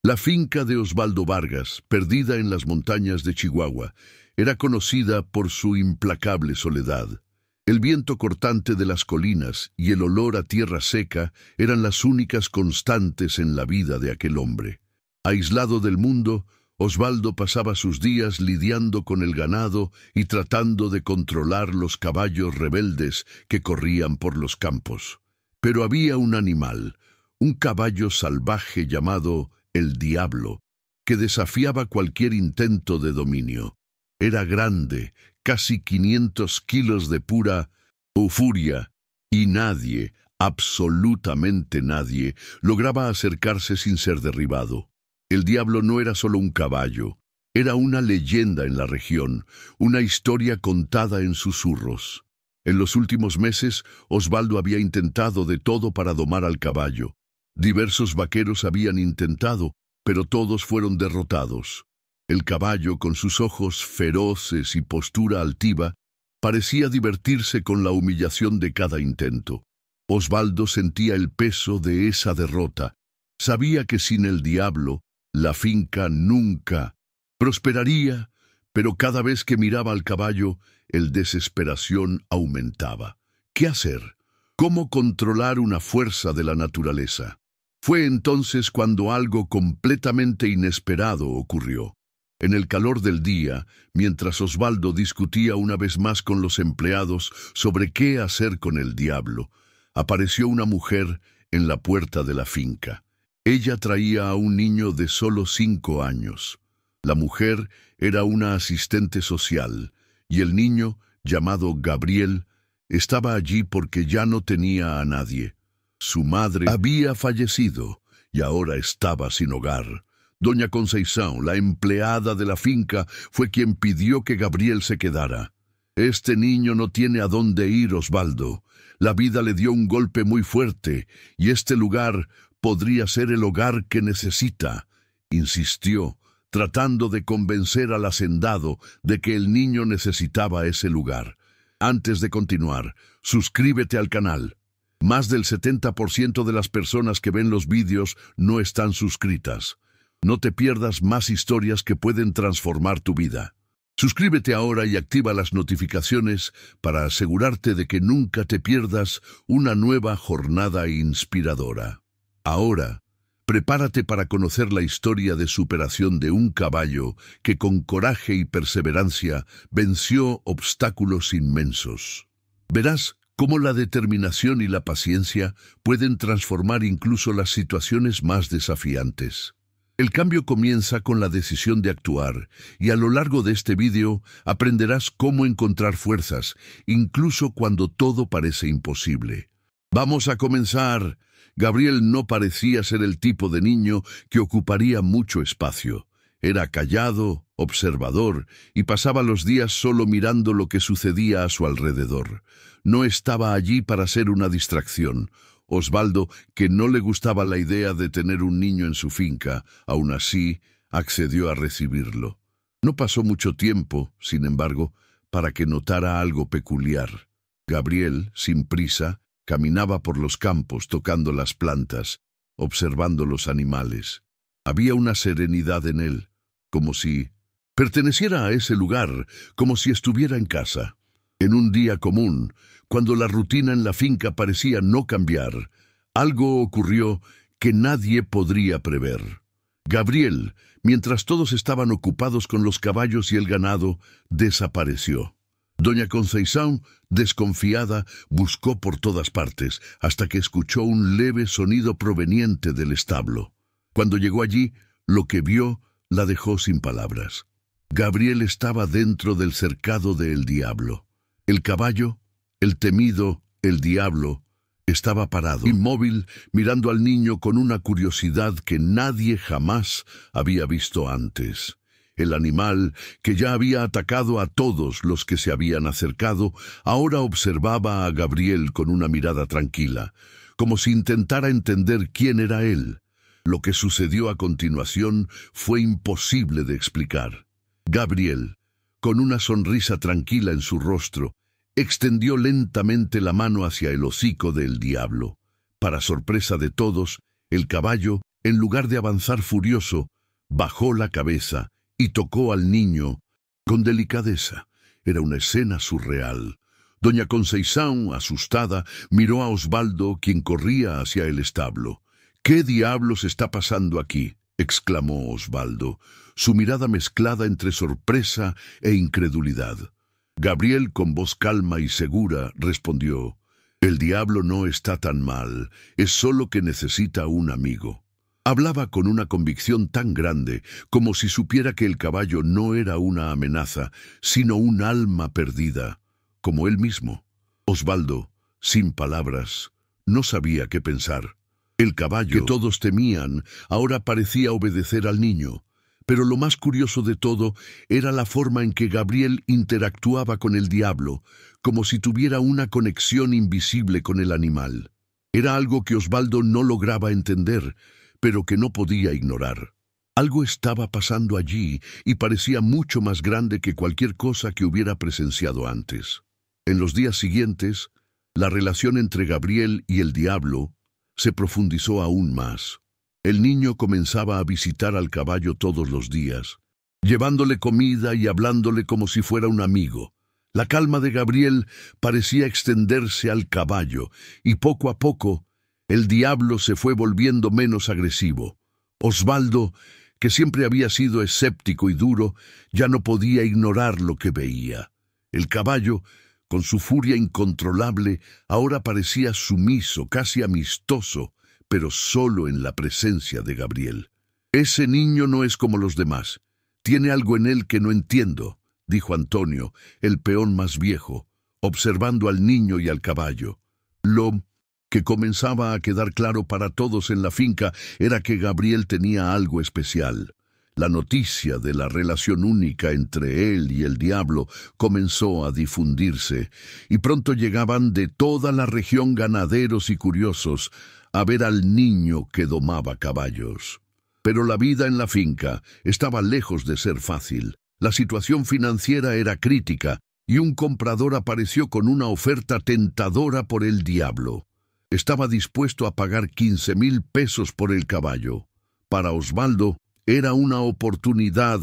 La finca de Osvaldo Vargas, perdida en las montañas de Chihuahua, era conocida por su implacable soledad. El viento cortante de las colinas y el olor a tierra seca eran las únicas constantes en la vida de aquel hombre. Aislado del mundo, Osvaldo pasaba sus días lidiando con el ganado y tratando de controlar los caballos rebeldes que corrían por los campos. Pero había un animal, un caballo salvaje llamado el Diablo, que desafiaba cualquier intento de dominio. Era grande, casi 500 kilos de pura furia, y nadie, absolutamente nadie, lograba acercarse sin ser derribado. El Diablo no era solo un caballo, era una leyenda en la región, una historia contada en susurros. En los últimos meses, Osvaldo había intentado de todo para domar al caballo. Diversos vaqueros habían intentado, pero todos fueron derrotados. El caballo, con sus ojos feroces y postura altiva, parecía divertirse con la humillación de cada intento. Osvaldo sentía el peso de esa derrota. Sabía que sin el Diablo, la finca nunca prosperaría, pero cada vez que miraba al caballo, el desesperación aumentaba. ¿Qué hacer? ¿Cómo controlar una fuerza de la naturaleza? Fue entonces cuando algo completamente inesperado ocurrió. En el calor del día, mientras Osvaldo discutía una vez más con los empleados sobre qué hacer con el Diablo, apareció una mujer en la puerta de la finca. Ella traía a un niño de solo 5 años. La mujer era una asistente social, y el niño, llamado Gabriel, estaba allí porque ya no tenía a nadie. Su madre había fallecido y ahora estaba sin hogar. Doña Conceição, la empleada de la finca, fue quien pidió que Gabriel se quedara. «Este niño no tiene a dónde ir, Osvaldo. La vida le dio un golpe muy fuerte, y este lugar podría ser el hogar que necesita», insistió, tratando de convencer al hacendado de que el niño necesitaba ese lugar. Antes de continuar, suscríbete al canal. Más del 70% de las personas que ven los vídeos no están suscritas. No te pierdas más historias que pueden transformar tu vida. Suscríbete ahora y activa las notificaciones para asegurarte de que nunca te pierdas una nueva jornada inspiradora. Ahora, prepárate para conocer la historia de superación de un caballo que con coraje y perseverancia venció obstáculos inmensos. Verás cómo la determinación y la paciencia pueden transformar incluso las situaciones más desafiantes. El cambio comienza con la decisión de actuar, y a lo largo de este vídeo aprenderás cómo encontrar fuerzas, incluso cuando todo parece imposible. ¡Vamos a comenzar! Gabriel no parecía ser el tipo de niño que ocuparía mucho espacio. Era callado, observador, y pasaba los días solo mirando lo que sucedía a su alrededor. No estaba allí para ser una distracción. Osvaldo, que no le gustaba la idea de tener un niño en su finca, aún así accedió a recibirlo. No pasó mucho tiempo, sin embargo, para que notara algo peculiar. Gabriel, sin prisa, caminaba por los campos tocando las plantas, observando los animales. Había una serenidad en él, como si perteneciera a ese lugar, como si estuviera en casa. En un día común, cuando la rutina en la finca parecía no cambiar, algo ocurrió que nadie podría prever. Gabriel, mientras todos estaban ocupados con los caballos y el ganado, desapareció. Doña Conceição, desconfiada, buscó por todas partes, hasta que escuchó un leve sonido proveniente del establo. Cuando llegó allí, lo que vio la dejó sin palabras. Gabriel estaba dentro del cercado del Diablo. El caballo, el temido, el Diablo, estaba parado, inmóvil, mirando al niño con una curiosidad que nadie jamás había visto antes. El animal, que ya había atacado a todos los que se habían acercado, ahora observaba a Gabriel con una mirada tranquila, como si intentara entender quién era él. Lo que sucedió a continuación fue imposible de explicar. Gabriel, con una sonrisa tranquila en su rostro, extendió lentamente la mano hacia el hocico del Diablo. Para sorpresa de todos, el caballo, en lugar de avanzar furioso, bajó la cabeza y tocó al niño con delicadeza. Era una escena surreal. Doña Conceição, asustada, miró a Osvaldo, quien corría hacia el establo. «¿Qué diablos está pasando aquí?», exclamó Osvaldo, su mirada mezclada entre sorpresa e incredulidad. Gabriel, con voz calma y segura, respondió: «El diablo no está tan mal, es solo que necesita un amigo». Hablaba con una convicción tan grande, como si supiera que el caballo no era una amenaza, sino un alma perdida, como él mismo. Osvaldo, sin palabras, no sabía qué pensar. El caballo, que todos temían, ahora parecía obedecer al niño. Pero lo más curioso de todo era la forma en que Gabriel interactuaba con el diablo, como si tuviera una conexión invisible con el animal. Era algo que Osvaldo no lograba entender, pero que no podía ignorar. Algo estaba pasando allí y parecía mucho más grande que cualquier cosa que hubiera presenciado antes. En los días siguientes, la relación entre Gabriel y el diablo se profundizó aún más. El niño comenzaba a visitar al caballo todos los días, llevándole comida y hablándole como si fuera un amigo. La calma de Gabriel parecía extenderse al caballo, y poco a poco el diablo se fue volviendo menos agresivo. Osvaldo, que siempre había sido escéptico y duro, ya no podía ignorar lo que veía. El caballo, con su furia incontrolable, ahora parecía sumiso, casi amistoso, pero solo en la presencia de Gabriel. «Ese niño no es como los demás. Tiene algo en él que no entiendo», dijo Antonio, el peón más viejo, observando al niño y al caballo. Lo que comenzaba a quedar claro para todos en la finca era que Gabriel tenía algo especial. La noticia de la relación única entre él y el diablo comenzó a difundirse, y pronto llegaban de toda la región ganaderos y curiosos a ver al niño que domaba caballos. Pero la vida en la finca estaba lejos de ser fácil. La situación financiera era crítica, y un comprador apareció con una oferta tentadora por el diablo. Estaba dispuesto a pagar 15,000 pesos por el caballo. Para Osvaldo, era una oportunidad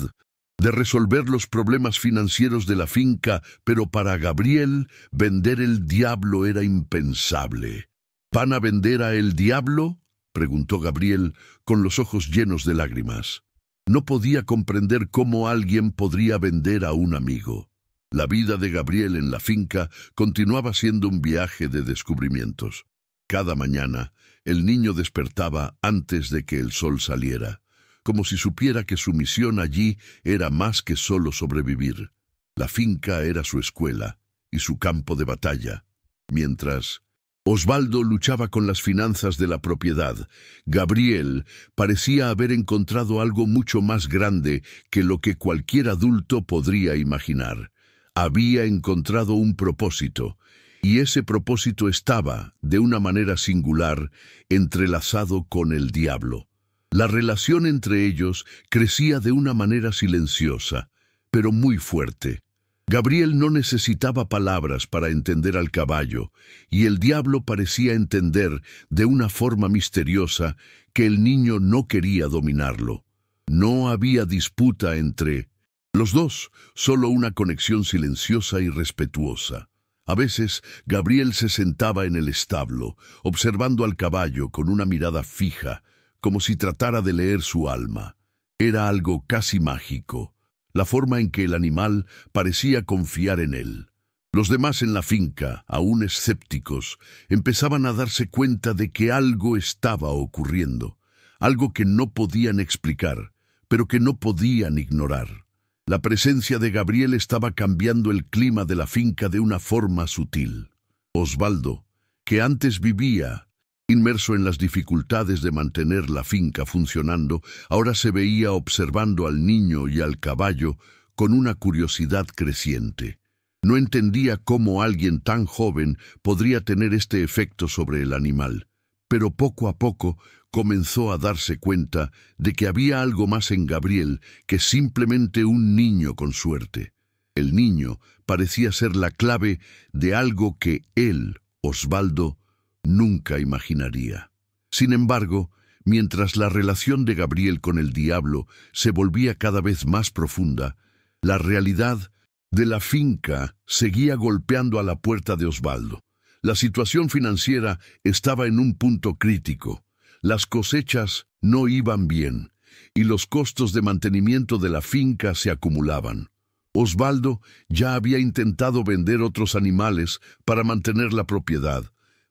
de resolver los problemas financieros de la finca, pero para Gabriel, vender el diablo era impensable. «¿Van a vender a el diablo?», preguntó Gabriel, con los ojos llenos de lágrimas. No podía comprender cómo alguien podría vender a un amigo. La vida de Gabriel en la finca continuaba siendo un viaje de descubrimientos. Cada mañana, el niño despertaba antes de que el sol saliera, como si supiera que su misión allí era más que solo sobrevivir. La finca era su escuela y su campo de batalla. Mientras Osvaldo luchaba con las finanzas de la propiedad, Gabriel parecía haber encontrado algo mucho más grande que lo que cualquier adulto podría imaginar. Había encontrado un propósito, y ese propósito estaba, de una manera singular, entrelazado con el diablo. La relación entre ellos crecía de una manera silenciosa, pero muy fuerte. Gabriel no necesitaba palabras para entender al caballo, y el diablo parecía entender, de una forma misteriosa, que el niño no quería dominarlo. No había disputa entre los dos, solo una conexión silenciosa y respetuosa. A veces, Gabriel se sentaba en el establo, observando al caballo con una mirada fija, como si tratara de leer su alma. Era algo casi mágico, la forma en que el animal parecía confiar en él. Los demás en la finca, aún escépticos, empezaban a darse cuenta de que algo estaba ocurriendo, algo que no podían explicar, pero que no podían ignorar. La presencia de Gabriel estaba cambiando el clima de la finca de una forma sutil. Osvaldo, que antes vivía inmerso en las dificultades de mantener la finca funcionando, ahora se veía observando al niño y al caballo con una curiosidad creciente. No entendía cómo alguien tan joven podría tener este efecto sobre el animal, pero poco a poco comenzó a darse cuenta de que había algo más en Gabriel que simplemente un niño con suerte. El niño parecía ser la clave de algo que él, Osvaldo, nunca imaginaría. Sin embargo, mientras la relación de Gabriel con el diablo se volvía cada vez más profunda, la realidad de la finca seguía golpeando a la puerta de Osvaldo. La situación financiera estaba en un punto crítico. Las cosechas no iban bien y los costos de mantenimiento de la finca se acumulaban. Osvaldo ya había intentado vender otros animales para mantener la propiedad,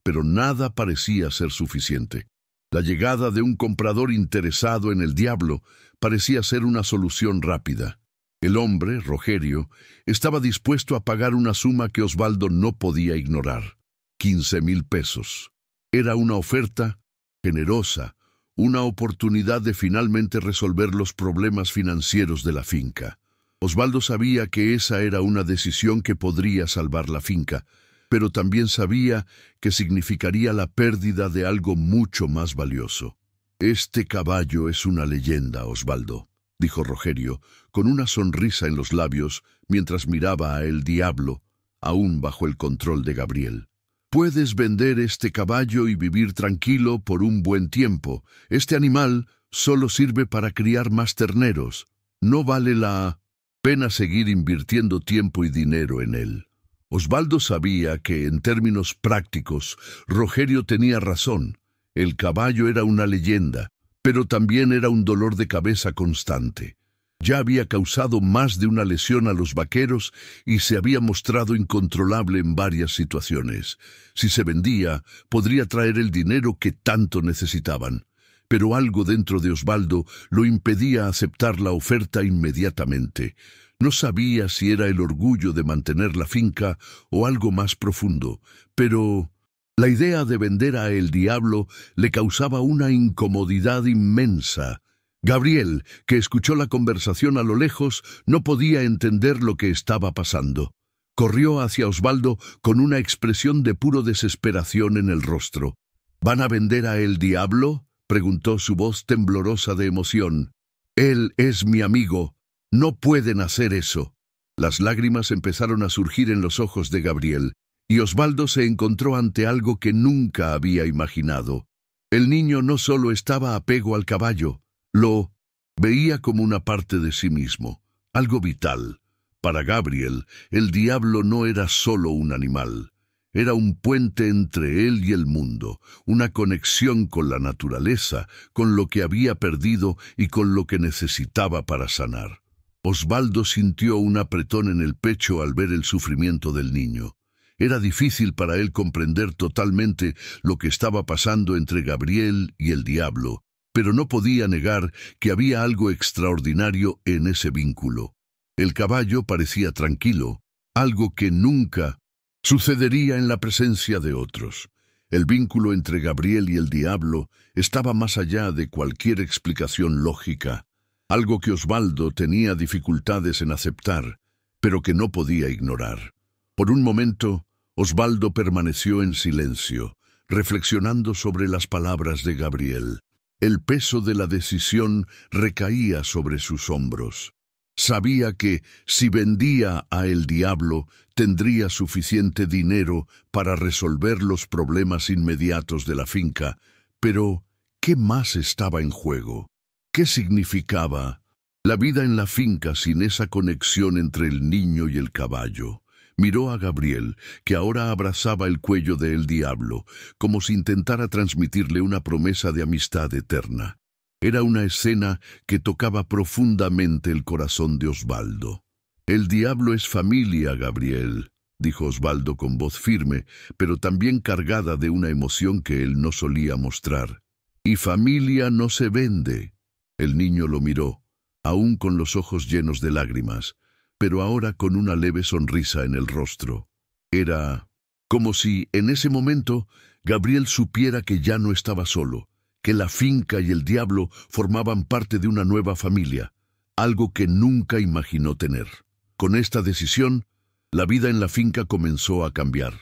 pero nada parecía ser suficiente. La llegada de un comprador interesado en el diablo parecía ser una solución rápida. El hombre, Rogerio, estaba dispuesto a pagar una suma que Osvaldo no podía ignorar: 15,000 pesos. Era una oferta generosa, una oportunidad de finalmente resolver los problemas financieros de la finca. Osvaldo sabía que esa era una decisión que podría salvar la finca, pero también sabía que significaría la pérdida de algo mucho más valioso. «Este caballo es una leyenda, Osvaldo», dijo Rogerio, con una sonrisa en los labios mientras miraba a el diablo, aún bajo el control de Gabriel. «Puedes vender este caballo y vivir tranquilo por un buen tiempo. Este animal solo sirve para criar más terneros. No vale la pena seguir invirtiendo tiempo y dinero en él». Osvaldo sabía que, en términos prácticos, Rogerio tenía razón. El caballo era una leyenda, pero también era un dolor de cabeza constante. Ya había causado más de una lesión a los vaqueros y se había mostrado incontrolable en varias situaciones. Si se vendía, podría traer el dinero que tanto necesitaban. Pero algo dentro de Osvaldo lo impedía aceptar la oferta inmediatamente. No sabía si era el orgullo de mantener la finca o algo más profundo, pero la idea de vender a el diablo le causaba una incomodidad inmensa. Gabriel, que escuchó la conversación a lo lejos, no podía entender lo que estaba pasando. Corrió hacia Osvaldo con una expresión de puro desesperación en el rostro. «¿Van a vender a el diablo?», preguntó su voz temblorosa de emoción. «Él es mi amigo. No pueden hacer eso». Las lágrimas empezaron a surgir en los ojos de Gabriel, y Osvaldo se encontró ante algo que nunca había imaginado. El niño no solo estaba apego al caballo, lo veía como una parte de sí mismo, algo vital. Para Gabriel, el diablo no era solo un animal. Era un puente entre él y el mundo, una conexión con la naturaleza, con lo que había perdido y con lo que necesitaba para sanar. Osvaldo sintió un apretón en el pecho al ver el sufrimiento del niño. Era difícil para él comprender totalmente lo que estaba pasando entre Gabriel y el diablo, pero no podía negar que había algo extraordinario en ese vínculo. El caballo parecía tranquilo, algo que nunca sucedería en la presencia de otros. El vínculo entre Gabriel y el diablo estaba más allá de cualquier explicación lógica, algo que Osvaldo tenía dificultades en aceptar, pero que no podía ignorar. Por un momento, Osvaldo permaneció en silencio, reflexionando sobre las palabras de Gabriel. El peso de la decisión recaía sobre sus hombros. Sabía que, si vendía a el diablo, tendría suficiente dinero para resolver los problemas inmediatos de la finca, pero ¿qué más estaba en juego? ¿Qué significaba la vida en la finca sin esa conexión entre el niño y el caballo? Miró a Gabriel, que ahora abrazaba el cuello de el diablo, como si intentara transmitirle una promesa de amistad eterna. Era una escena que tocaba profundamente el corazón de Osvaldo. «El diablo es familia, Gabriel», dijo Osvaldo con voz firme, pero también cargada de una emoción que él no solía mostrar. «Y familia no se vende». El niño lo miró, aún con los ojos llenos de lágrimas, pero ahora con una leve sonrisa en el rostro. Era como si, en ese momento, Gabriel supiera que ya no estaba solo, que la finca y el diablo formaban parte de una nueva familia, algo que nunca imaginó tener. Con esta decisión, la vida en la finca comenzó a cambiar.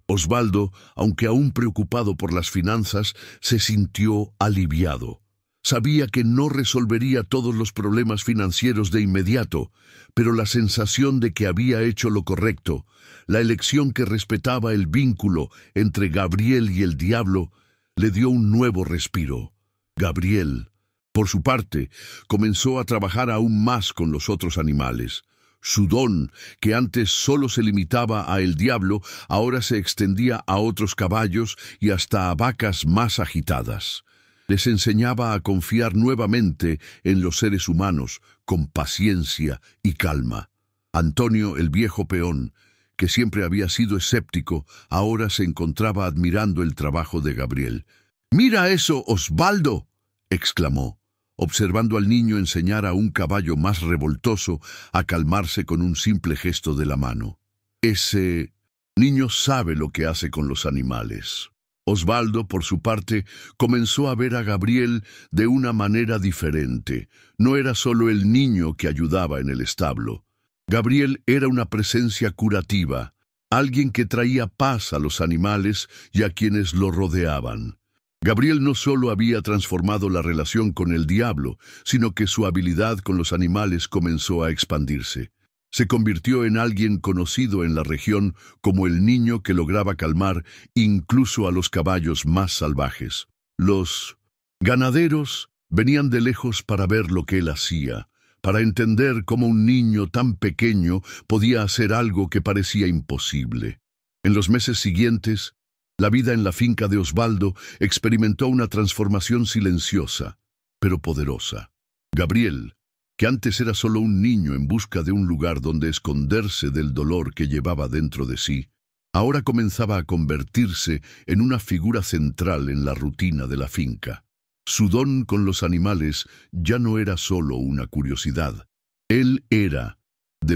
Osvaldo, aunque aún preocupado por las finanzas, se sintió aliviado. Sabía que no resolvería todos los problemas financieros de inmediato, pero la sensación de que había hecho lo correcto, la elección que respetaba el vínculo entre Gabriel y el diablo, le dio un nuevo respiro. Gabriel, por su parte, comenzó a trabajar aún más con los otros animales. Su don, que antes solo se limitaba a el diablo, ahora se extendía a otros caballos y hasta a vacas más agitadas. Les enseñaba a confiar nuevamente en los seres humanos, con paciencia y calma. Antonio, el viejo peón, que siempre había sido escéptico, ahora se encontraba admirando el trabajo de Gabriel. «¡Mira eso, Osvaldo!», exclamó, observando al niño enseñar a un caballo más revoltoso a calmarse con un simple gesto de la mano. Ese niño sabe lo que hace con los animales. Osvaldo, por su parte, comenzó a ver a Gabriel de una manera diferente. No era solo el niño que ayudaba en el establo. Gabriel era una presencia curativa, alguien que traía paz a los animales y a quienes lo rodeaban. Gabriel no solo había transformado la relación con el diablo, sino que su habilidad con los animales comenzó a expandirse. Se convirtió en alguien conocido en la región como el niño que lograba calmar incluso a los caballos más salvajes. Los ganaderos venían de lejos para ver lo que él hacía, para entender cómo un niño tan pequeño podía hacer algo que parecía imposible. En los meses siguientes, la vida en la finca de Osvaldo experimentó una transformación silenciosa, pero poderosa. Gabriel, que antes era solo un niño en busca de un lugar donde esconderse del dolor que llevaba dentro de sí, ahora comenzaba a convertirse en una figura central en la rutina de la finca. Su don con los animales ya no era solo una curiosidad. Él era, de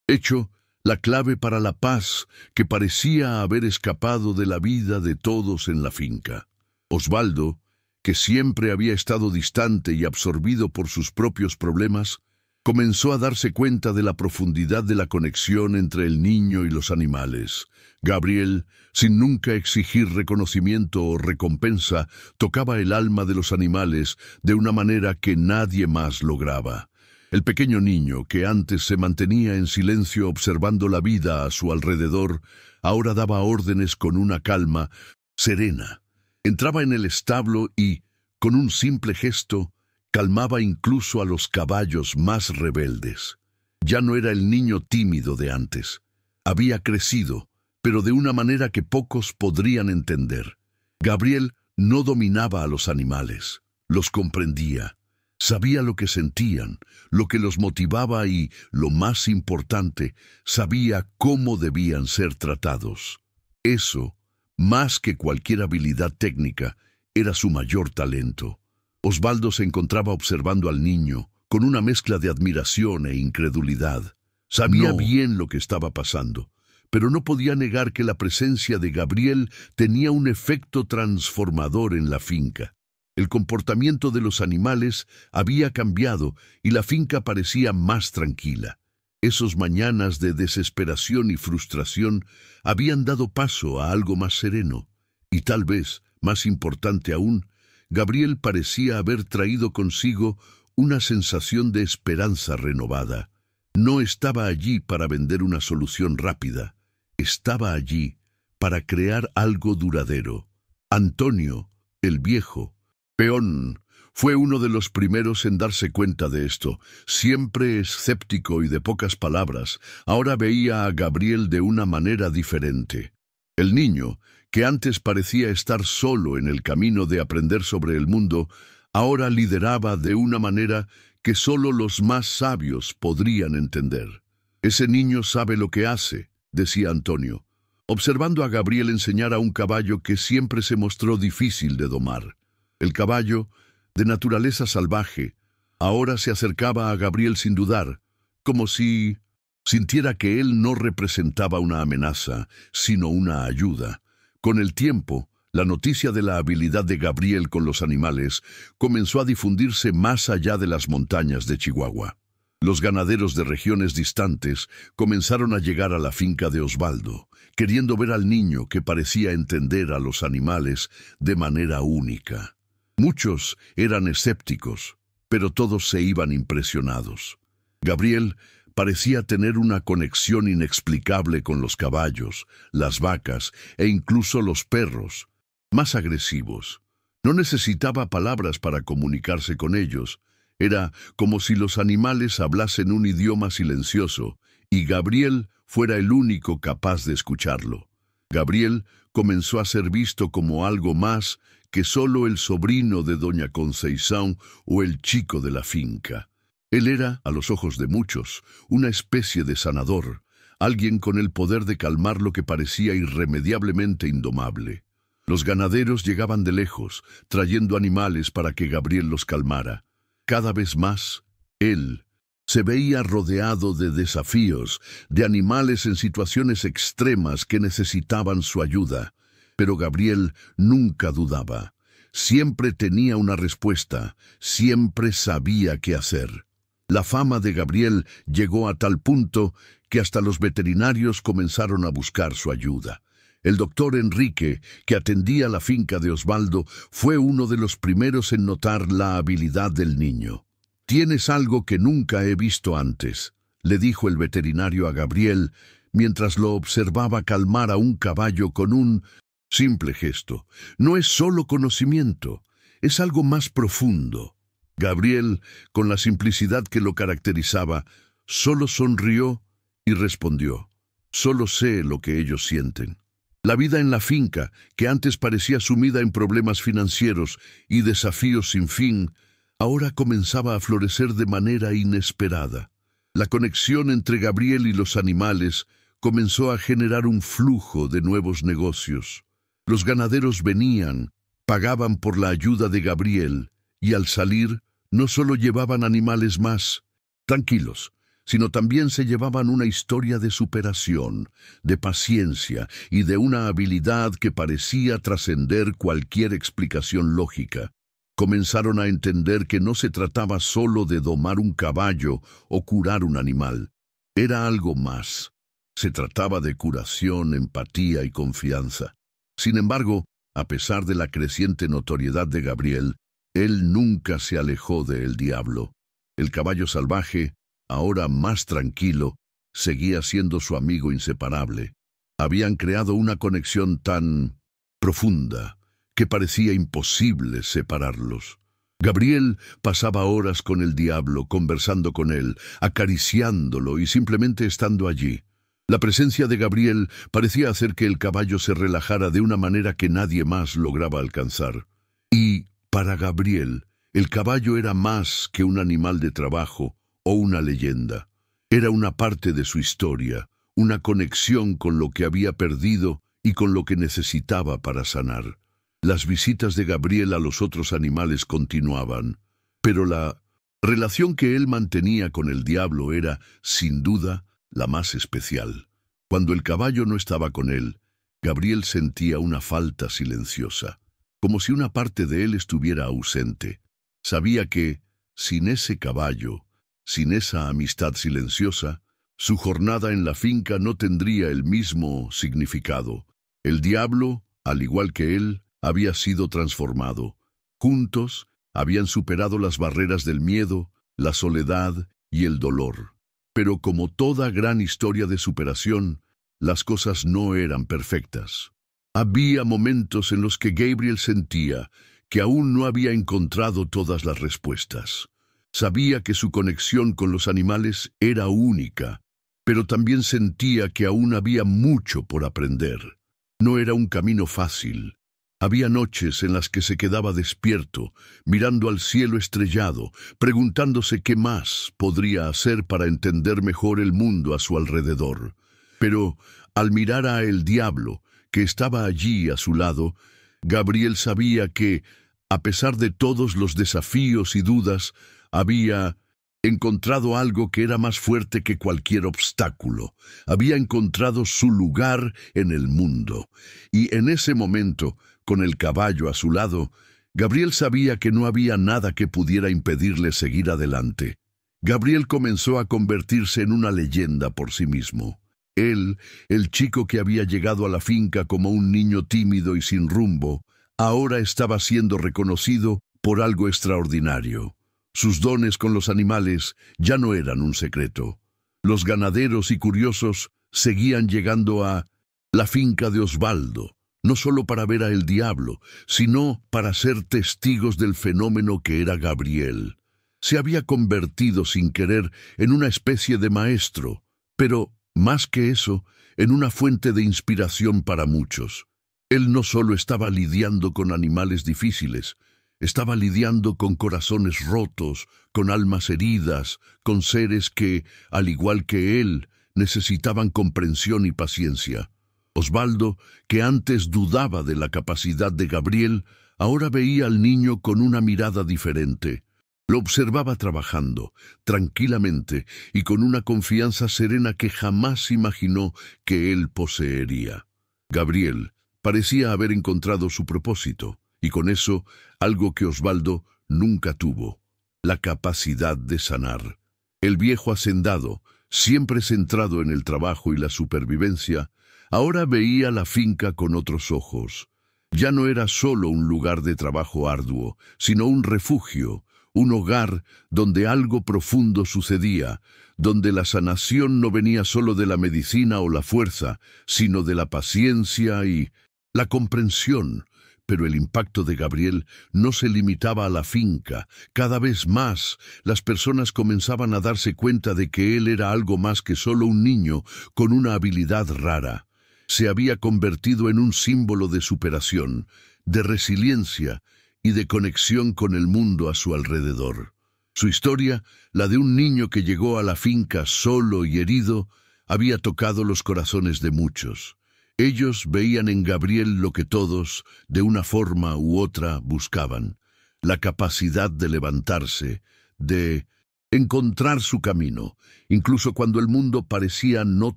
hecho, la clave para la paz que parecía haber escapado de la vida de todos en la finca. Osvaldo, que siempre había estado distante y absorbido por sus propios problemas, comenzó a darse cuenta de la profundidad de la conexión entre el niño y los animales. Gabriel, sin nunca exigir reconocimiento o recompensa, tocaba el alma de los animales de una manera que nadie más lograba. El pequeño niño, que antes se mantenía en silencio observando la vida a su alrededor, ahora daba órdenes con una calma serena. Entraba en el establo y, con un simple gesto, calmaba incluso a los caballos más rebeldes. Ya no era el niño tímido de antes. Había crecido, pero de una manera que pocos podrían entender. Gabriel no dominaba a los animales, los comprendía. Sabía lo que sentían, lo que los motivaba y, lo más importante, sabía cómo debían ser tratados. Eso, más que cualquier habilidad técnica, era su mayor talento. Osvaldo se encontraba observando al niño, con una mezcla de admiración e incredulidad. Sabía bien lo que estaba pasando, pero no podía negar que la presencia de Gabriel tenía un efecto transformador en la finca. El comportamiento de los animales había cambiado y la finca parecía más tranquila. Esos mañanas de desesperación y frustración habían dado paso a algo más sereno. Y tal vez, más importante aún, Gabriel parecía haber traído consigo una sensación de esperanza renovada. No estaba allí para vender una solución rápida. Estaba allí para crear algo duradero. Antonio, el viejo peón, fue uno de los primeros en darse cuenta de esto. Siempre escéptico y de pocas palabras, ahora veía a Gabriel de una manera diferente. El niño, que antes parecía estar solo en el camino de aprender sobre el mundo, ahora lideraba de una manera que solo los más sabios podrían entender. «Ese niño sabe lo que hace», decía Antonio, observando a Gabriel enseñar a un caballo que siempre se mostró difícil de domar. El caballo, de naturaleza salvaje, ahora se acercaba a Gabriel sin dudar, como si sintiera que él no representaba una amenaza, sino una ayuda. Con el tiempo, la noticia de la habilidad de Gabriel con los animales comenzó a difundirse más allá de las montañas de Chihuahua. Los ganaderos de regiones distantes comenzaron a llegar a la finca de Osvaldo, queriendo ver al niño que parecía entender a los animales de manera única. Muchos eran escépticos, pero todos se iban impresionados. Gabriel parecía tener una conexión inexplicable con los caballos, las vacas e incluso los perros, más agresivos. No necesitaba palabras para comunicarse con ellos. Era como si los animales hablasen un idioma silencioso, y Gabriel fuera el único capaz de escucharlo. Gabriel comenzó a ser visto como algo más que solo el sobrino de doña Conceição o el chico de la finca. Él era, a los ojos de muchos, una especie de sanador, alguien con el poder de calmar lo que parecía irremediablemente indomable. Los ganaderos llegaban de lejos, trayendo animales para que Gabriel los calmara. Cada vez más, él se veía rodeado de desafíos, de animales en situaciones extremas que necesitaban su ayuda. Pero Gabriel nunca dudaba. Siempre tenía una respuesta, siempre sabía qué hacer. La fama de Gabriel llegó a tal punto que hasta los veterinarios comenzaron a buscar su ayuda. El doctor Enrique, que atendía la finca de Osvaldo, fue uno de los primeros en notar la habilidad del niño. «Tienes algo que nunca he visto antes», le dijo el veterinario a Gabriel, mientras lo observaba calmar a un caballo con un simple gesto. «No es solo conocimiento, es algo más profundo». Gabriel, con la simplicidad que lo caracterizaba, solo sonrió y respondió: «Solo sé lo que ellos sienten». La vida en la finca, que antes parecía sumida en problemas financieros y desafíos sin fin, ahora comenzaba a florecer de manera inesperada. La conexión entre Gabriel y los animales comenzó a generar un flujo de nuevos negocios. Los ganaderos venían, pagaban por la ayuda de Gabriel, y al salir no solo llevaban animales más tranquilos, sino también se llevaban una historia de superación, de paciencia y de una habilidad que parecía trascender cualquier explicación lógica. Comenzaron a entender que no se trataba solo de domar un caballo o curar un animal. Era algo más. Se trataba de curación, empatía y confianza. Sin embargo, a pesar de la creciente notoriedad de Gabriel, él nunca se alejó del diablo. El caballo salvaje, ahora más tranquilo, seguía siendo su amigo inseparable. Habían creado una conexión tan profunda que parecía imposible separarlos. Gabriel pasaba horas con el diablo, conversando con él, acariciándolo y simplemente estando allí. La presencia de Gabriel parecía hacer que el caballo se relajara de una manera que nadie más lograba alcanzar. Y, para Gabriel, el caballo era más que un animal de trabajo o una leyenda. Era una parte de su historia, una conexión con lo que había perdido y con lo que necesitaba para sanar. Las visitas de Gabriel a los otros animales continuaban, pero la relación que él mantenía con el diablo era, sin duda, la más especial. Cuando el caballo no estaba con él, Gabriel sentía una falta silenciosa, como si una parte de él estuviera ausente. Sabía que, sin ese caballo, sin esa amistad silenciosa, su jornada en la finca no tendría el mismo significado. El diablo, al igual que él, había sido transformado. Juntos habían superado las barreras del miedo, la soledad y el dolor. Pero como toda gran historia de superación, las cosas no eran perfectas. Había momentos en los que Gabriel sentía que aún no había encontrado todas las respuestas. Sabía que su conexión con los animales era única, pero también sentía que aún había mucho por aprender. No era un camino fácil. Había noches en las que se quedaba despierto, mirando al cielo estrellado, preguntándose qué más podría hacer para entender mejor el mundo a su alrededor. Pero, al mirar a el diablo, que estaba allí a su lado, Gabriel sabía que, a pesar de todos los desafíos y dudas, había encontrado algo que era más fuerte que cualquier obstáculo. Había encontrado su lugar en el mundo. Y en ese momento, con el caballo a su lado, Gabriel sabía que no había nada que pudiera impedirle seguir adelante. Gabriel comenzó a convertirse en una leyenda por sí mismo. Él, el chico que había llegado a la finca como un niño tímido y sin rumbo, ahora estaba siendo reconocido por algo extraordinario. Sus dones con los animales ya no eran un secreto. Los ganaderos y curiosos seguían llegando a la finca de Osvaldo, no solo para ver a el diablo, sino para ser testigos del fenómeno que era Gabriel. Se había convertido sin querer en una especie de maestro, pero, más que eso, en una fuente de inspiración para muchos. Él no solo estaba lidiando con animales difíciles, estaba lidiando con corazones rotos, con almas heridas, con seres que, al igual que él, necesitaban comprensión y paciencia. Osvaldo, que antes dudaba de la capacidad de Gabriel, ahora veía al niño con una mirada diferente. Lo observaba trabajando, tranquilamente y con una confianza serena que jamás imaginó que él poseería. Gabriel parecía haber encontrado su propósito, y con eso algo que Osvaldo nunca tuvo: la capacidad de sanar. El viejo hacendado, siempre centrado en el trabajo y la supervivencia, ahora veía la finca con otros ojos. Ya no era solo un lugar de trabajo arduo, sino un refugio, un hogar donde algo profundo sucedía, donde la sanación no venía solo de la medicina o la fuerza, sino de la paciencia y la comprensión. Pero el impacto de Gabriel no se limitaba a la finca. Cada vez más, las personas comenzaban a darse cuenta de que él era algo más que solo un niño con una habilidad rara. Se había convertido en un símbolo de superación, de resiliencia y de conexión con el mundo a su alrededor. Su historia, la de un niño que llegó a la finca solo y herido, había tocado los corazones de muchos. Ellos veían en Gabriel lo que todos, de una forma u otra, buscaban: la capacidad de levantarse, de encontrar su camino, incluso cuando el mundo parecía no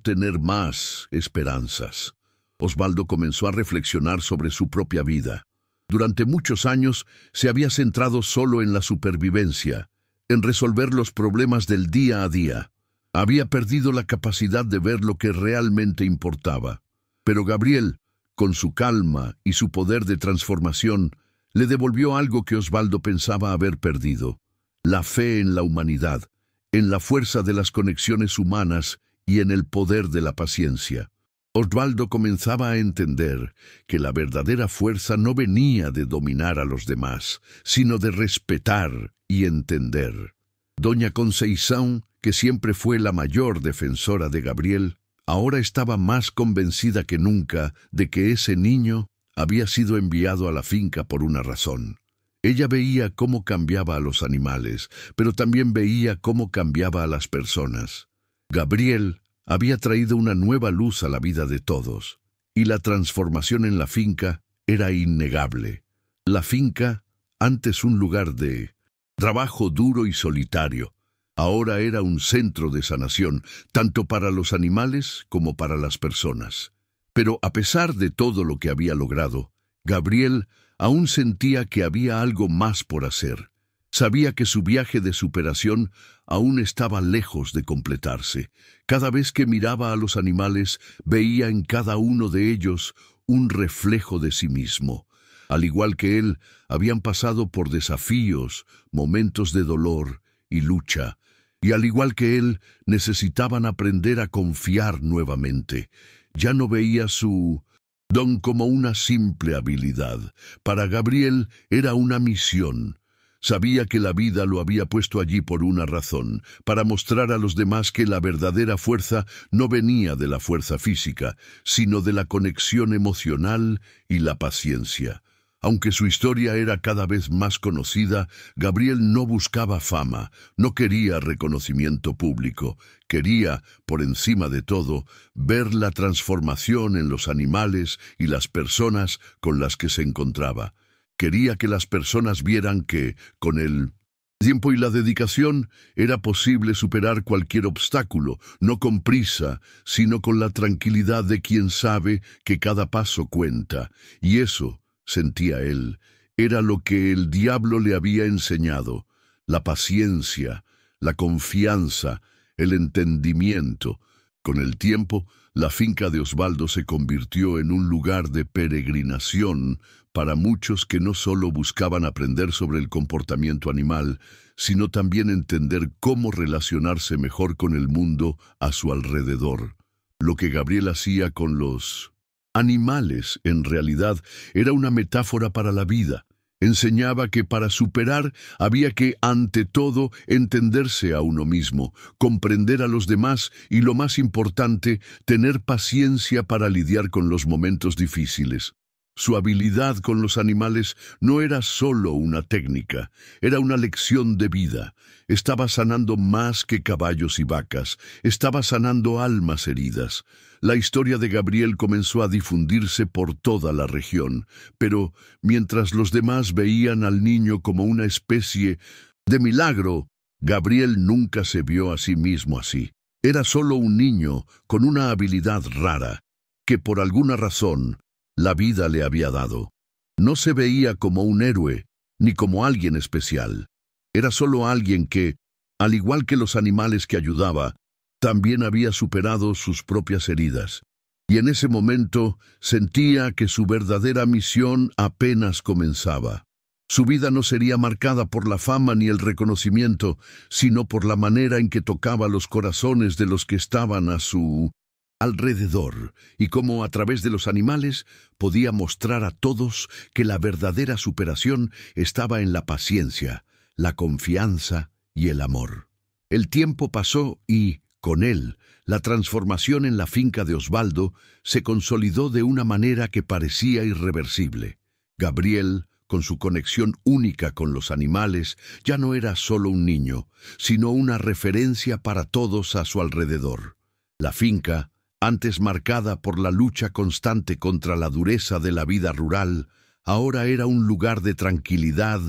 tener más esperanzas. Osvaldo comenzó a reflexionar sobre su propia vida. Durante muchos años se había centrado solo en la supervivencia, en resolver los problemas del día a día. Había perdido la capacidad de ver lo que realmente importaba. Pero Gabriel, con su calma y su poder de transformación, le devolvió algo que Osvaldo pensaba haber perdido: la fe en la humanidad, en la fuerza de las conexiones humanas y en el poder de la paciencia. Osvaldo comenzaba a entender que la verdadera fuerza no venía de dominar a los demás, sino de respetar y entender. Doña Conceição, que siempre fue la mayor defensora de Gabriel, ahora estaba más convencida que nunca de que ese niño había sido enviado a la finca por una razón. Ella veía cómo cambiaba a los animales, pero también veía cómo cambiaba a las personas. Gabriel había traído una nueva luz a la vida de todos, y la transformación en la finca era innegable. La finca, antes un lugar de trabajo duro y solitario, ahora era un centro de sanación, tanto para los animales como para las personas. Pero a pesar de todo lo que había logrado, Gabriel aún sentía que había algo más por hacer. Sabía que su viaje de superación aún estaba lejos de completarse. Cada vez que miraba a los animales, veía en cada uno de ellos un reflejo de sí mismo. Al igual que él, habían pasado por desafíos, momentos de dolor y lucha, y al igual que él, necesitaban aprender a confiar nuevamente. Ya no veía su don como una simple habilidad. Para Gabriel era una misión. Sabía que la vida lo había puesto allí por una razón: para mostrar a los demás que la verdadera fuerza no venía de la fuerza física, sino de la conexión emocional y la paciencia. Aunque su historia era cada vez más conocida, Gabriel no buscaba fama, no quería reconocimiento público. Quería, por encima de todo, ver la transformación en los animales y las personas con las que se encontraba. Quería que las personas vieran que, con el tiempo y la dedicación, era posible superar cualquier obstáculo, no con prisa, sino con la tranquilidad de quien sabe que cada paso cuenta. Y eso, sentía él, era lo que el diablo le había enseñado: la paciencia, la confianza, el entendimiento. Con el tiempo, la finca de Osvaldo se convirtió en un lugar de peregrinación para muchos que no solo buscaban aprender sobre el comportamiento animal, sino también entender cómo relacionarse mejor con el mundo a su alrededor. Lo que Gabriel hacía con los Animales, en realidad, era una metáfora para la vida. Enseñaba que para superar había que, ante todo, entenderse a uno mismo, comprender a los demás y, lo más importante, tener paciencia para lidiar con los momentos difíciles. Su habilidad con los animales no era solo una técnica, era una lección de vida. Estaba sanando más que caballos y vacas, estaba sanando almas heridas. La historia de Gabriel comenzó a difundirse por toda la región, pero mientras los demás veían al niño como una especie de milagro, Gabriel nunca se vio a sí mismo así. Era solo un niño con una habilidad rara, que por alguna razón la vida le había dado. No se veía como un héroe, ni como alguien especial. Era solo alguien que, al igual que los animales que ayudaba, también había superado sus propias heridas. Y en ese momento sentía que su verdadera misión apenas comenzaba. Su vida no sería marcada por la fama ni el reconocimiento, sino por la manera en que tocaba los corazones de los que estaban a su alrededor, y cómo a través de los animales podía mostrar a todos que la verdadera superación estaba en la paciencia, la confianza y el amor. El tiempo pasó y, con él, la transformación en la finca de Osvaldo se consolidó de una manera que parecía irreversible. Gabriel, con su conexión única con los animales, ya no era solo un niño, sino una referencia para todos a su alrededor. La finca, antes marcada por la lucha constante contra la dureza de la vida rural, ahora era un lugar de tranquilidad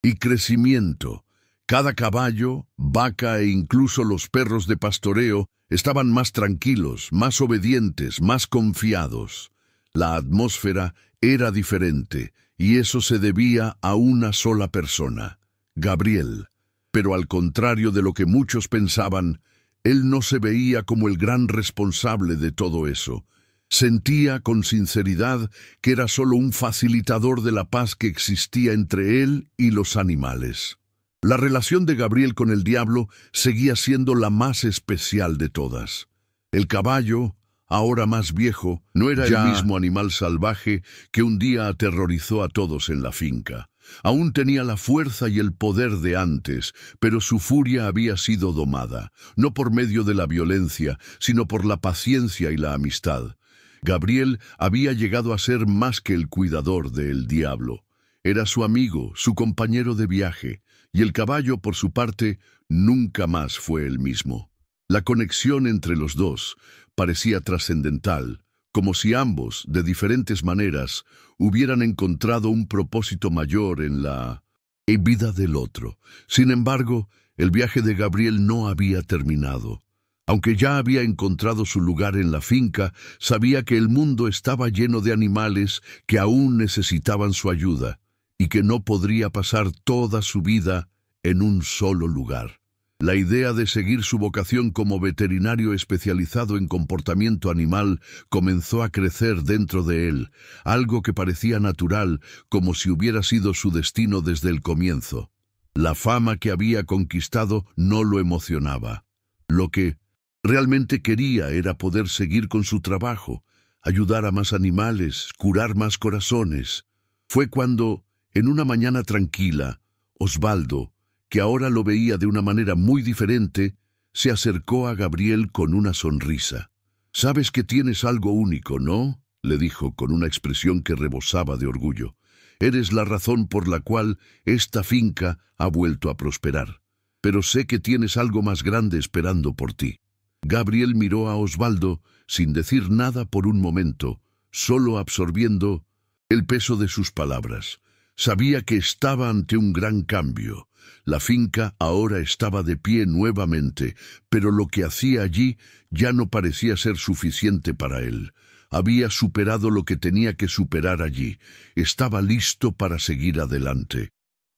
y crecimiento. Cada caballo, vaca e incluso los perros de pastoreo estaban más tranquilos, más obedientes, más confiados. La atmósfera era diferente, y eso se debía a una sola persona, Gabriel. Pero al contrario de lo que muchos pensaban, él no se veía como el gran responsable de todo eso. Sentía con sinceridad que era solo un facilitador de la paz que existía entre él y los animales. La relación de Gabriel con el diablo seguía siendo la más especial de todas. El caballo, ahora más viejo, no era el mismo animal salvaje que un día aterrorizó a todos en la finca. Aún tenía la fuerza y el poder de antes, pero su furia había sido domada, no por medio de la violencia, sino por la paciencia y la amistad. Gabriel había llegado a ser más que el cuidador del diablo. Era su amigo, su compañero de viaje, y el caballo, por su parte, nunca más fue el mismo. La conexión entre los dos parecía trascendental, como si ambos, de diferentes maneras, hubieran encontrado un propósito mayor en la vida del otro. Sin embargo, el viaje de Gabriel no había terminado. Aunque ya había encontrado su lugar en la finca, sabía que el mundo estaba lleno de animales que aún necesitaban su ayuda, y que no podría pasar toda su vida en un solo lugar. La idea de seguir su vocación como veterinario especializado en comportamiento animal comenzó a crecer dentro de él, algo que parecía natural, como si hubiera sido su destino desde el comienzo. La fama que había conquistado no lo emocionaba. Lo que realmente quería era poder seguir con su trabajo, ayudar a más animales, curar más corazones. Fue cuando, en una mañana tranquila, Osvaldo, que ahora lo veía de una manera muy diferente, se acercó a Gabriel con una sonrisa. «Sabes que tienes algo único, ¿no?», le dijo con una expresión que rebosaba de orgullo. «Eres la razón por la cual esta finca ha vuelto a prosperar. Pero sé que tienes algo más grande esperando por ti». Gabriel miró a Osvaldo sin decir nada por un momento, solo absorbiendo el peso de sus palabras. Sabía que estaba ante un gran cambio. La finca ahora estaba de pie nuevamente, pero lo que hacía allí ya no parecía ser suficiente para él. Había superado lo que tenía que superar allí. Estaba listo para seguir adelante.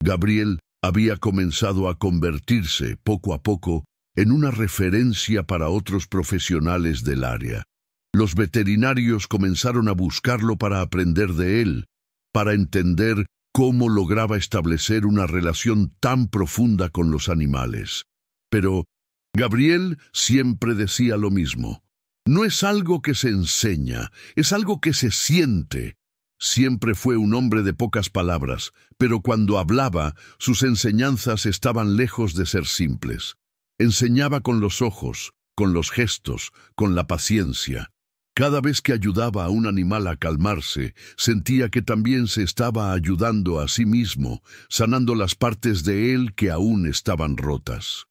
Gabriel había comenzado a convertirse, poco a poco, en una referencia para otros profesionales del área. Los veterinarios comenzaron a buscarlo para aprender de él, para entender cómo lograba establecer una relación tan profunda con los animales. Pero Gabriel siempre decía lo mismo: No es algo que se enseña, es algo que se siente. Siempre fue un hombre de pocas palabras, pero cuando hablaba, sus enseñanzas estaban lejos de ser simples. Enseñaba con los ojos, con los gestos, con la paciencia. Cada vez que ayudaba a un animal a calmarse, sentía que también se estaba ayudando a sí mismo, sanando las partes de él que aún estaban rotas.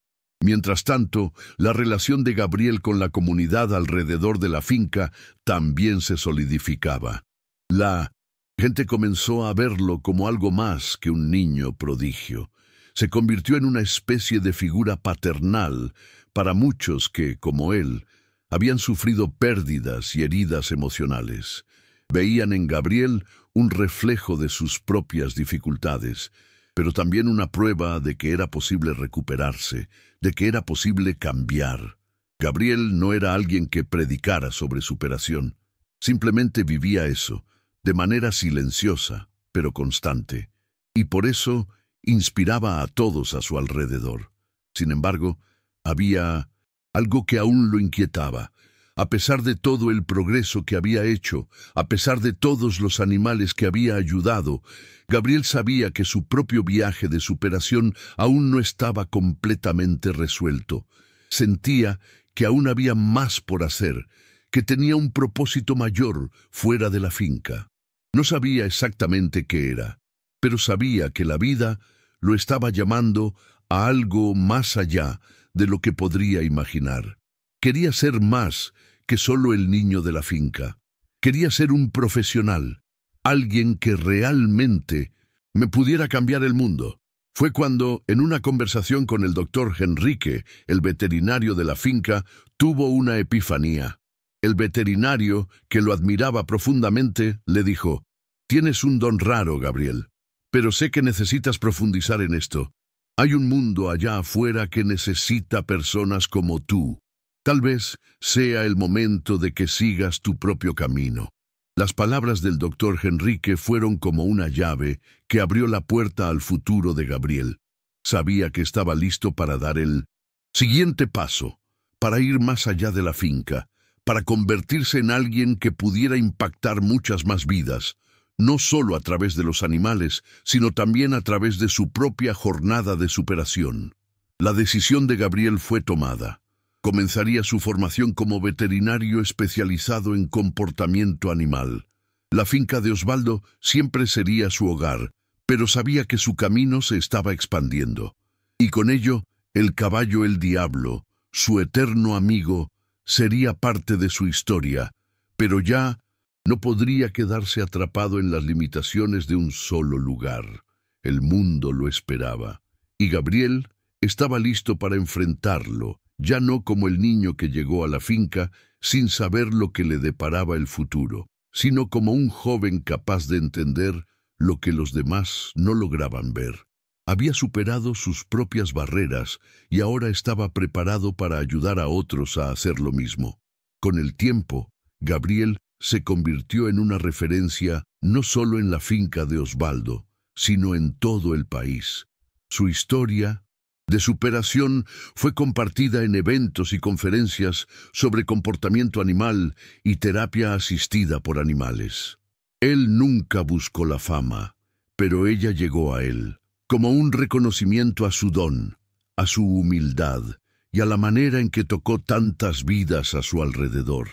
Mientras tanto, la relación de Gabriel con la comunidad alrededor de la finca también se solidificaba. La gente comenzó a verlo como algo más que un niño prodigio. Se convirtió en una especie de figura paternal para muchos que, como él, habían sufrido pérdidas y heridas emocionales. Veían en Gabriel un reflejo de sus propias dificultades, pero también una prueba de que era posible recuperarse, de que era posible cambiar. Gabriel no era alguien que predicara sobre superación. Simplemente vivía eso, de manera silenciosa, pero constante. Y por eso inspiraba a todos a su alrededor. Sin embargo, había algo que aún lo inquietaba. A pesar de todo el progreso que había hecho, a pesar de todos los animales que había ayudado, Gabriel sabía que su propio viaje de superación aún no estaba completamente resuelto. Sentía que aún había más por hacer, que tenía un propósito mayor fuera de la finca. No sabía exactamente qué era, pero sabía que la vida lo estaba llamando a algo más allá de lo que podría imaginar. Quería ser más que solo el niño de la finca. Quería ser un profesional, alguien que realmente me pudiera cambiar el mundo. Fue cuando, en una conversación con el doctor Henrique, el veterinario de la finca, tuvo una epifanía. El veterinario, que lo admiraba profundamente, le dijo: «Tienes un don raro, Gabriel, pero sé que necesitas profundizar en esto. Hay un mundo allá afuera que necesita personas como tú. Tal vez sea el momento de que sigas tu propio camino». Las palabras del doctor Henrique fueron como una llave que abrió la puerta al futuro de Gabriel. Sabía que estaba listo para dar el siguiente paso, para ir más allá de la finca, para convertirse en alguien que pudiera impactar muchas más vidas, no solo a través de los animales, sino también a través de su propia jornada de superación. La decisión de Gabriel fue tomada. Comenzaría su formación como veterinario especializado en comportamiento animal. La finca de Osvaldo siempre sería su hogar, pero sabía que su camino se estaba expandiendo. Y con ello, el caballo El Diablo, su eterno amigo, sería parte de su historia, pero ya no podría quedarse atrapado en las limitaciones de un solo lugar. El mundo lo esperaba, y Gabriel estaba listo para enfrentarlo, ya no como el niño que llegó a la finca sin saber lo que le deparaba el futuro, sino como un joven capaz de entender lo que los demás no lograban ver. Había superado sus propias barreras y ahora estaba preparado para ayudar a otros a hacer lo mismo. Con el tiempo, Gabriel se convirtió en una referencia no solo en la finca de Osvaldo, sino en todo el país. Su historia de superación fue compartida en eventos y conferencias sobre comportamiento animal y terapia asistida por animales. Él nunca buscó la fama, pero ella llegó a él, como un reconocimiento a su don, a su humildad y a la manera en que tocó tantas vidas a su alrededor.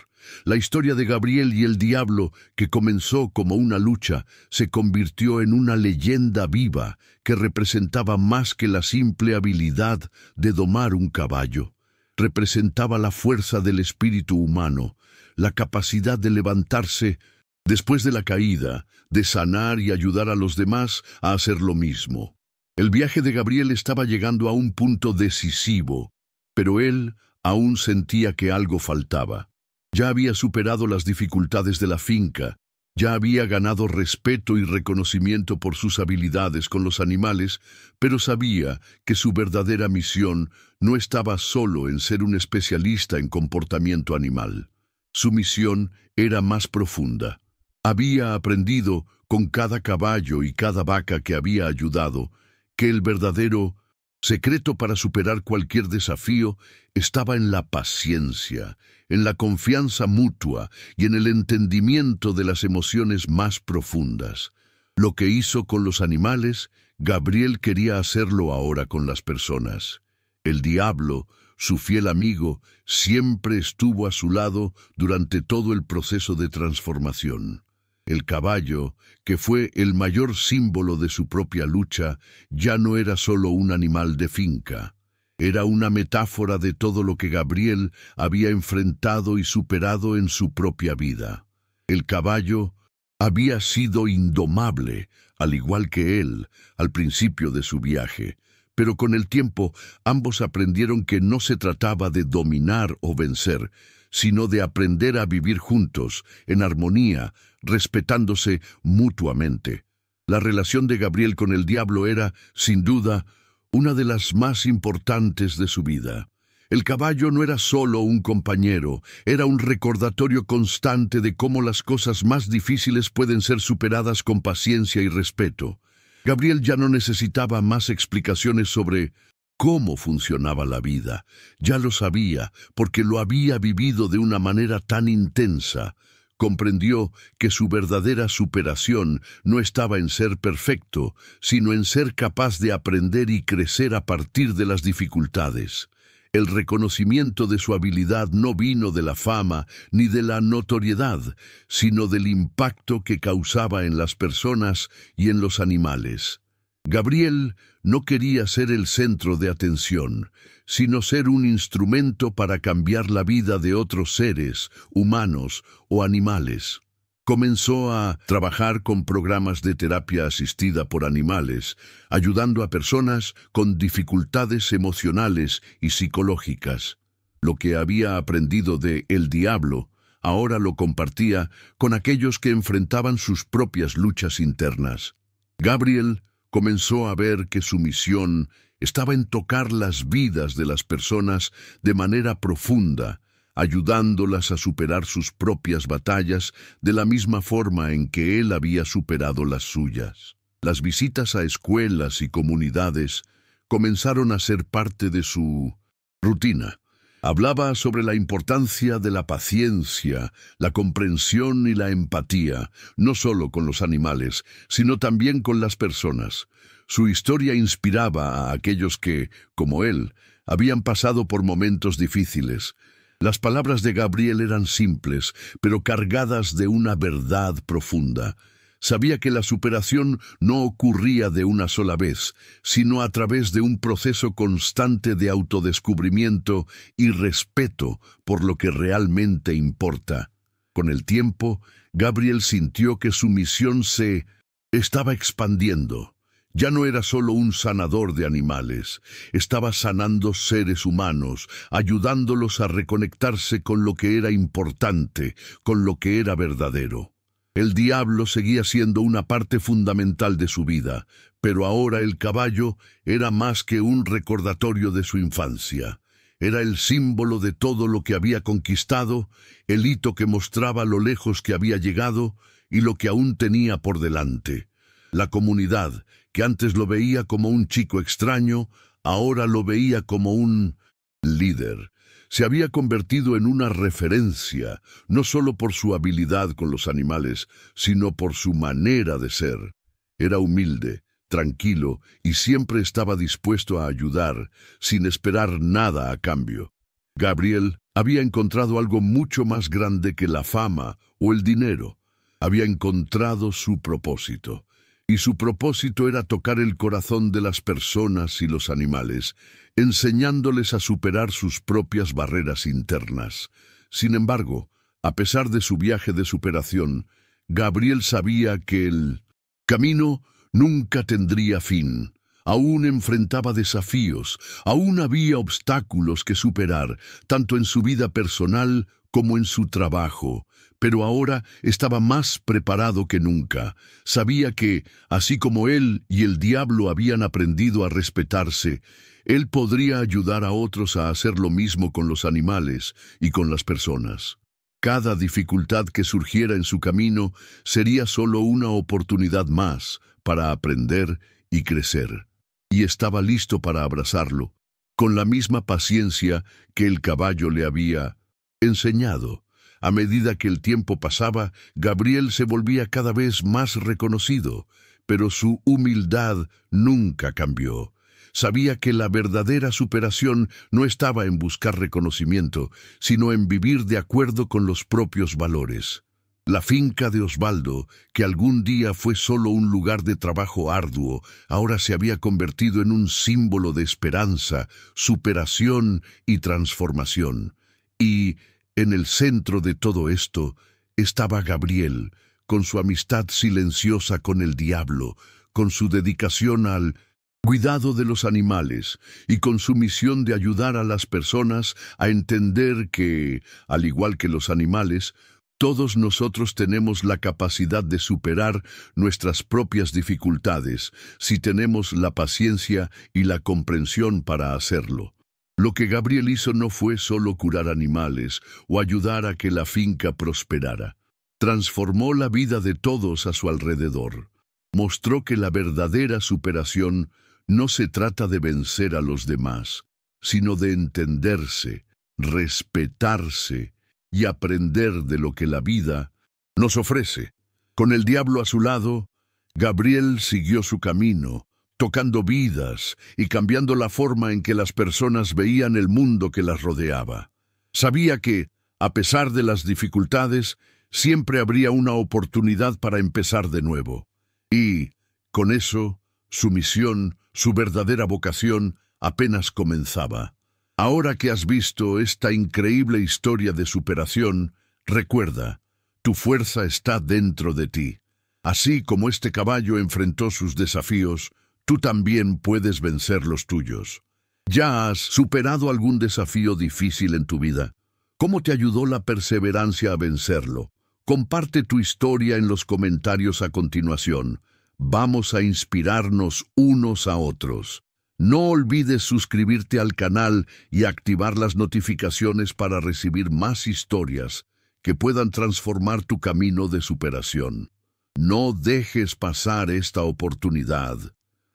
La historia de Gabriel y el Diablo, que comenzó como una lucha, se convirtió en una leyenda viva que representaba más que la simple habilidad de domar un caballo. Representaba la fuerza del espíritu humano, la capacidad de levantarse después de la caída, de sanar y ayudar a los demás a hacer lo mismo. El viaje de Gabriel estaba llegando a un punto decisivo, pero él aún sentía que algo faltaba. Ya había superado las dificultades de la finca, ya había ganado respeto y reconocimiento por sus habilidades con los animales, pero sabía que su verdadera misión no estaba solo en ser un especialista en comportamiento animal. Su misión era más profunda. Había aprendido con cada caballo y cada vaca que había ayudado que el verdadero secreto para superar cualquier desafío estaba en la paciencia, en la confianza mutua y en el entendimiento de las emociones más profundas. Lo que hizo con los animales, Gabriel quería hacerlo ahora con las personas. El diablo, su fiel amigo, siempre estuvo a su lado durante todo el proceso de transformación. El caballo, que fue el mayor símbolo de su propia lucha, ya no era solo un animal de finca. Era una metáfora de todo lo que Gabriel había enfrentado y superado en su propia vida. El caballo había sido indomable, al igual que él, al principio de su viaje. Pero con el tiempo, ambos aprendieron que no se trataba de dominar o vencer, sino de aprender a vivir juntos, en armonía, respetándose mutuamente. La relación de Gabriel con el diablo era, sin duda, una de las más importantes de su vida. El caballo no era solo un compañero, era un recordatorio constante de cómo las cosas más difíciles pueden ser superadas con paciencia y respeto. Gabriel ya no necesitaba más explicaciones sobre cómo funcionaba la vida. Ya lo sabía, porque lo había vivido de una manera tan intensa. Comprendió que su verdadera superación no estaba en ser perfecto, sino en ser capaz de aprender y crecer a partir de las dificultades. El reconocimiento de su habilidad no vino de la fama ni de la notoriedad, sino del impacto que causaba en las personas y en los animales. Gabriel no quería ser el centro de atención, sino ser un instrumento para cambiar la vida de otros seres, humanos o animales. Comenzó a trabajar con programas de terapia asistida por animales, ayudando a personas con dificultades emocionales y psicológicas. Lo que había aprendido de El Diablo, ahora lo compartía con aquellos que enfrentaban sus propias luchas internas. Gabriel comenzó a ver que su misión estaba en tocar las vidas de las personas de manera profunda, ayudándolas a superar sus propias batallas de la misma forma en que él había superado las suyas. Las visitas a escuelas y comunidades comenzaron a ser parte de su rutina. Hablaba sobre la importancia de la paciencia, la comprensión y la empatía, no solo con los animales, sino también con las personas. Su historia inspiraba a aquellos que, como él, habían pasado por momentos difíciles. Las palabras de Gabriel eran simples, pero cargadas de una verdad profunda. Sabía que la superación no ocurría de una sola vez, sino a través de un proceso constante de autodescubrimiento y respeto por lo que realmente importa. Con el tiempo, Gabriel sintió que su misión se estaba expandiendo. Ya no era solo un sanador de animales, estaba sanando seres humanos, ayudándolos a reconectarse con lo que era importante, con lo que era verdadero. El diablo seguía siendo una parte fundamental de su vida, pero ahora el caballo era más que un recordatorio de su infancia. Era el símbolo de todo lo que había conquistado, el hito que mostraba lo lejos que había llegado y lo que aún tenía por delante. La comunidad, que antes lo veía como un chico extraño, ahora lo veía como un líder. Se había convertido en una referencia, no solo por su habilidad con los animales, sino por su manera de ser. Era humilde, tranquilo y siempre estaba dispuesto a ayudar, sin esperar nada a cambio. Gabriel había encontrado algo mucho más grande que la fama o el dinero. Había encontrado su propósito. Y su propósito era tocar el corazón de las personas y los animales, enseñándoles a superar sus propias barreras internas. Sin embargo, a pesar de su viaje de superación, Gabriel sabía que el camino nunca tendría fin. Aún enfrentaba desafíos, aún había obstáculos que superar, tanto en su vida personal como en su trabajo. Pero ahora estaba más preparado que nunca. Sabía que, así como él y el diablo habían aprendido a respetarse, él podría ayudar a otros a hacer lo mismo con los animales y con las personas. Cada dificultad que surgiera en su camino sería solo una oportunidad más para aprender y crecer. y estaba listo para abrazarlo, con la misma paciencia que el caballo le había enseñado. A medida que el tiempo pasaba, Gabriel se volvía cada vez más reconocido, pero su humildad nunca cambió. Sabía que la verdadera superación no estaba en buscar reconocimiento, sino en vivir de acuerdo con los propios valores. La finca de Osvaldo, que algún día fue solo un lugar de trabajo arduo, ahora se había convertido en un símbolo de esperanza, superación y transformación. Y, en el centro de todo esto, estaba Gabriel, con su amistad silenciosa con el diablo, con su dedicación al cuidado de los animales y con su misión de ayudar a las personas a entender que, al igual que los animales, todos nosotros tenemos la capacidad de superar nuestras propias dificultades si tenemos la paciencia y la comprensión para hacerlo. Lo que Gabriel hizo no fue solo curar animales o ayudar a que la finca prosperara. Transformó la vida de todos a su alrededor. Mostró que la verdadera superación no se trata de vencer a los demás, sino de entenderse, respetarse y aprender de lo que la vida nos ofrece. Con el diablo a su lado, Gabriel siguió su camino, tocando vidas y cambiando la forma en que las personas veían el mundo que las rodeaba. Sabía que, a pesar de las dificultades, siempre habría una oportunidad para empezar de nuevo. Y, con eso, su misión, su verdadera vocación, apenas comenzaba. Ahora que has visto esta increíble historia de superación, recuerda, tu fuerza está dentro de ti. Así como este caballo enfrentó sus desafíos, tú también puedes vencer los tuyos. ¿Ya has superado algún desafío difícil en tu vida? ¿Cómo te ayudó la perseverancia a vencerlo? Comparte tu historia en los comentarios a continuación. Vamos a inspirarnos unos a otros. No olvides suscribirte al canal y activar las notificaciones para recibir más historias que puedan transformar tu camino de superación. No dejes pasar esta oportunidad.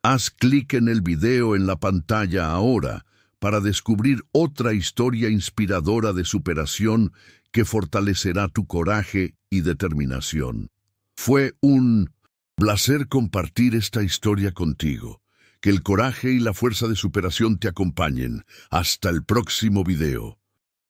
Haz clic en el video en la pantalla ahora para descubrir otra historia inspiradora de superación que fortalecerá tu coraje y determinación. Fue un placer compartir esta historia contigo. Que el coraje y la fuerza de superación te acompañen. Hasta el próximo video.